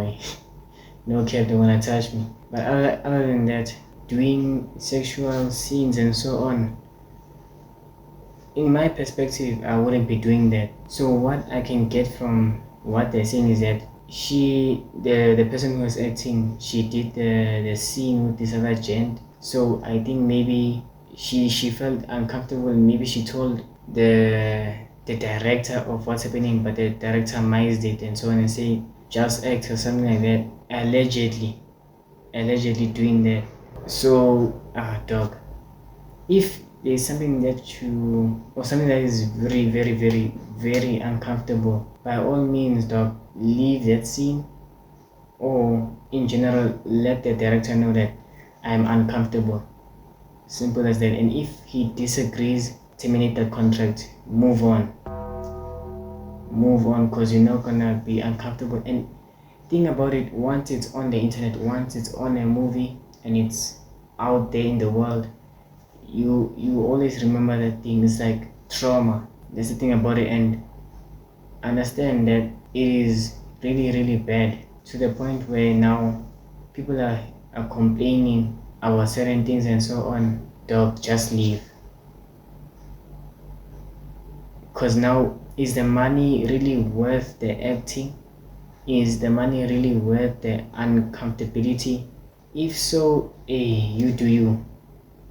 boy. No cap, they wanna touch me. But other than that, doing sexual scenes and so on, in my perspective, I wouldn't be doing that. So what I can get from what they're saying is that the person who was acting, she did the scene with this other gent. So I think maybe she felt uncomfortable. Maybe she told the director of what's happening, but the director missed it and so on and say just act or something like that. Allegedly doing that. So dog, if there's something that you or something that is very very very very uncomfortable, by all means dog, leave that scene, or in general let the director know that I'm uncomfortable. Simple as that. And if he disagrees, terminate the contract, move on, because you're not gonna be uncomfortable. And think about it, once it's on the internet, once it's on a movie and it's out there in the world, you always remember that thing. It's like trauma. That's the thing about it. And understand that it is really really bad, to the point where now people are complaining about certain things and so on. Dog, just leave. Because now, is the money really worth the acting? Is the money really worth the uncomfortability? If so, you do you.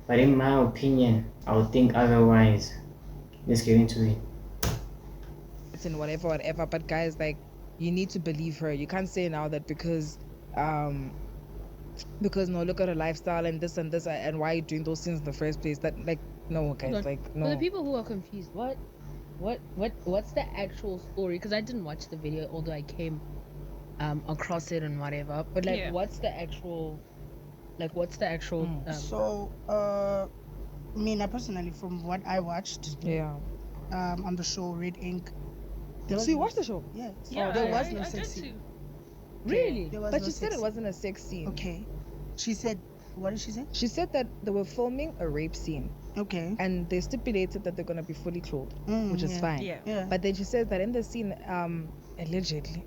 But in my opinion, I would think otherwise. Let's get into it. It's in whatever. But guys, like, you need to believe her. You can't say now that because no, look at her lifestyle and this and why are you doing those things in the first place? That, like, no, guys, like, no. For the people who are confused, what's the actual story? Because I didn't watch the video, although I came across it and whatever. But like, what's the actual? So, Mina personally, from what I watched, on the show Red Ink. So you watched the show? Yeah. There was no sex scene. Really? But she said it wasn't a sex scene. Okay. She said, what did she say? She said that they were filming a rape scene. Okay. And they stipulated that they're gonna be fully clothed, which is fine. Yeah. But then she says that in the scene, allegedly,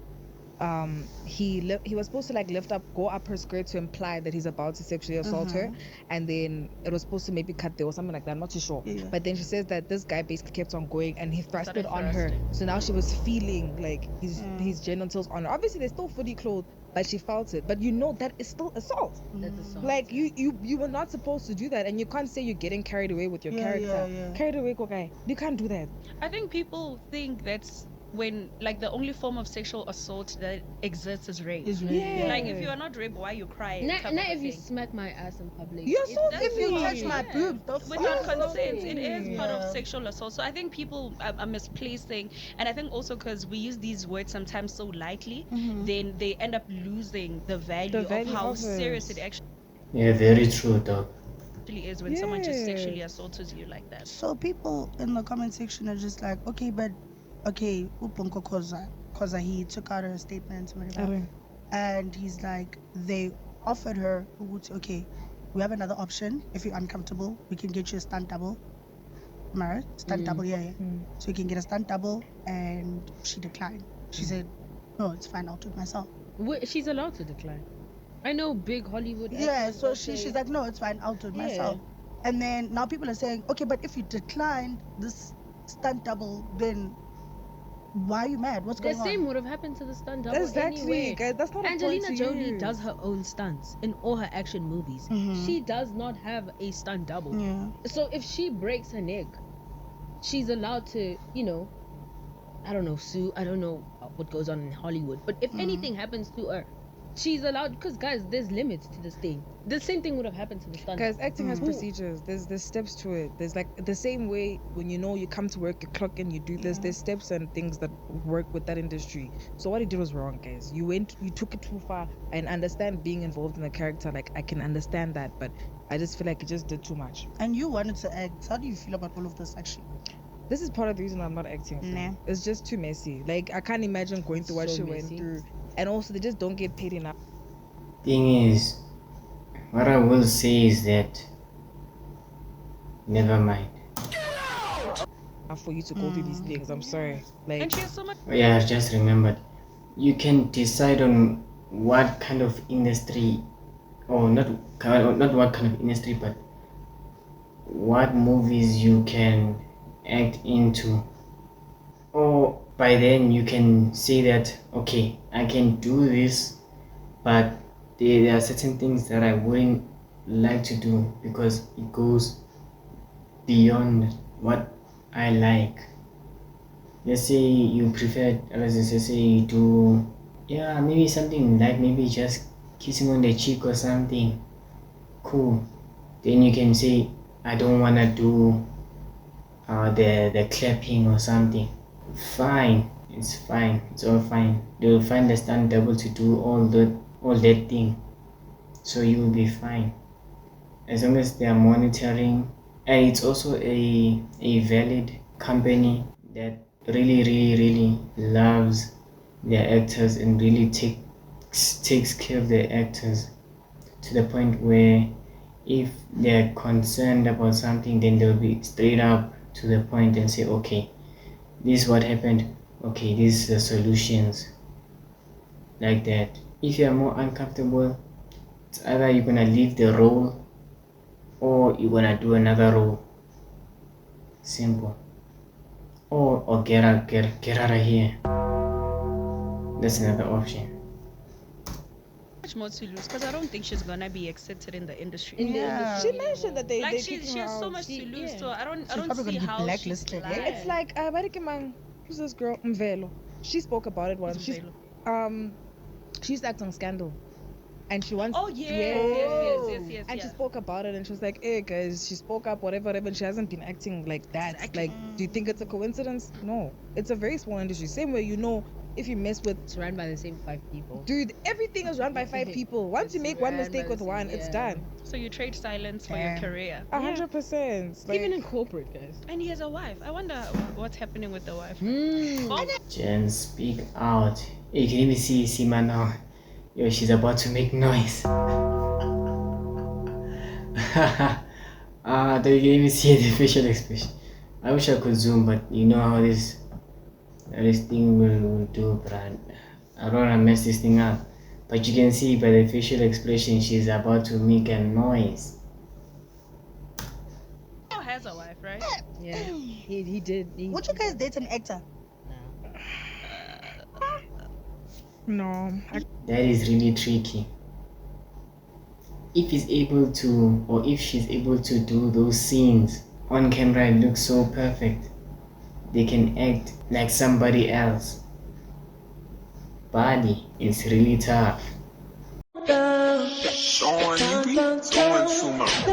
he was supposed to like go up her skirt to imply that he's about to sexually assault her, and then it was supposed to maybe cut there or something like that. I'm not too sure. But then she says that this guy basically kept on going and he thrusted on her, so now she was feeling like his genitals on her. Obviously they're still fully clothed, but she felt it. But you know that is still assault. That's assault. Like you were not supposed to do that, and you can't say you're getting carried away with your character. Carried away, guy. You can't do that. I think people think that's when, like, the only form of sexual assault that exists is rape. Like, if you are not raped, why are you crying? Not if you smack my ass in public. You're so If you touch my boobs, without consent, it is part of sexual assault. So I think people are misplacing, and I think also because we use these words sometimes so lightly, then they end up losing the value of how serious it actually Very true, dog. is when someone just sexually assaults you like that. So people in the comment section are just like, Uponko Koza, he took out her statements and whatever. And he's like, they offered her, okay, we have another option. If you're uncomfortable, we can get you a stunt double. Am I right? Stunt double, So you can get a stunt double, and she declined. She said, no, it's fine, I'll do it myself. She's allowed to decline. I know big Hollywood. So she's like, no, it's fine, I'll do it myself. And then now people are saying, okay, but if you declined this stunt double, then why are you mad? What's going on? The same would have happened to the stunt double anyway. Guys, that's not Angelina Jolie does her own stunts in all her action movies. She does not have a stunt double. So if she breaks her neck, she's allowed to, I don't know, sue. I don't know what goes on in Hollywood. But if anything happens to her, she's allowed, because guys, there's limits to this thing. The same thing would have happened to the stunt. Guys, acting has procedures. There's steps to it. There's like the same way when you come to work, you clock in, you do this. There's steps and things that work with that industry. So what he did was wrong, guys. You took it too far. And understand being involved in a character, like I can understand that, but I just feel like it just did too much. And you wanted to act. How do you feel about all of this actually? This is part of the reason I'm not acting. Nah. It's just too messy. Like I can't imagine going through what she went through. And also they just don't get paid enough. Thing is, what I will say is that never mind. For you to go through these things, I'm sorry. Like, and she has so much. I just remembered. You can decide on what kind of industry, or not what kind of industry, but what movies you can act into. Or by then you can say that, okay, I can do this, but there are certain things that I wouldn't like to do because it goes beyond what I like. Let's say you prefer, let's say you do, yeah, maybe something like maybe just kissing on the cheek or something. Cool. Then you can say, I don't wanna do the clapping or something. Fine, it's fine, it's all fine. They'll find the stunt double to do all that thing, so you will be fine as long as they are monitoring. And it's also a valid company that really loves their actors and really takes care of their actors to the point where if they're concerned about something, then they'll be straight up to the point and say, okay, this is what happened, okay, these are the solutions, like that. If you're more uncomfortable, it's either you're gonna leave the role or you're gonna do another role. Simple. Or get out of here. That's another option. Much more to lose because I don't think she's gonna be accepted in the industry. Yeah. She mentioned that they She has so much to lose, so I don't probably see gonna be how blacklisted, she's eh? It's like who's this girl? Mvelo. She spoke about it once. She used to act on Scandal, and she wants. Oh yes. And she spoke about it, and she was like, "Hey guys," she spoke up, whatever, and she hasn't been acting like that. Exactly. Like, do you think it's a coincidence? No, it's a very small industry. Same way, if you mess with, It's run by the same 5 people. dude, everything is run by 5 people. Once you It's make one run mistake by with the one, same- it's yeah. done. So you trade silence for your Damn. career. 100%. Even in corporate, guys. And he has a wife. I wonder what's happening with the wife. Mm. Jen, speak out. You can even see Seemah now. Yo, she's about to make noise. Do you can even see the facial expression? I wish I could zoom, but you know how this thing will do, but I don't wanna mess this thing up. But you can see by the facial expression she's about to make a noise. He has a wife, right? Yeah, he did. Would you guys date an actor? No. That is really tricky. If he's able to, or if she's able to do those scenes on camera, it looks so perfect. They can act like somebody else. Body is really tough. Showing you be doing too much.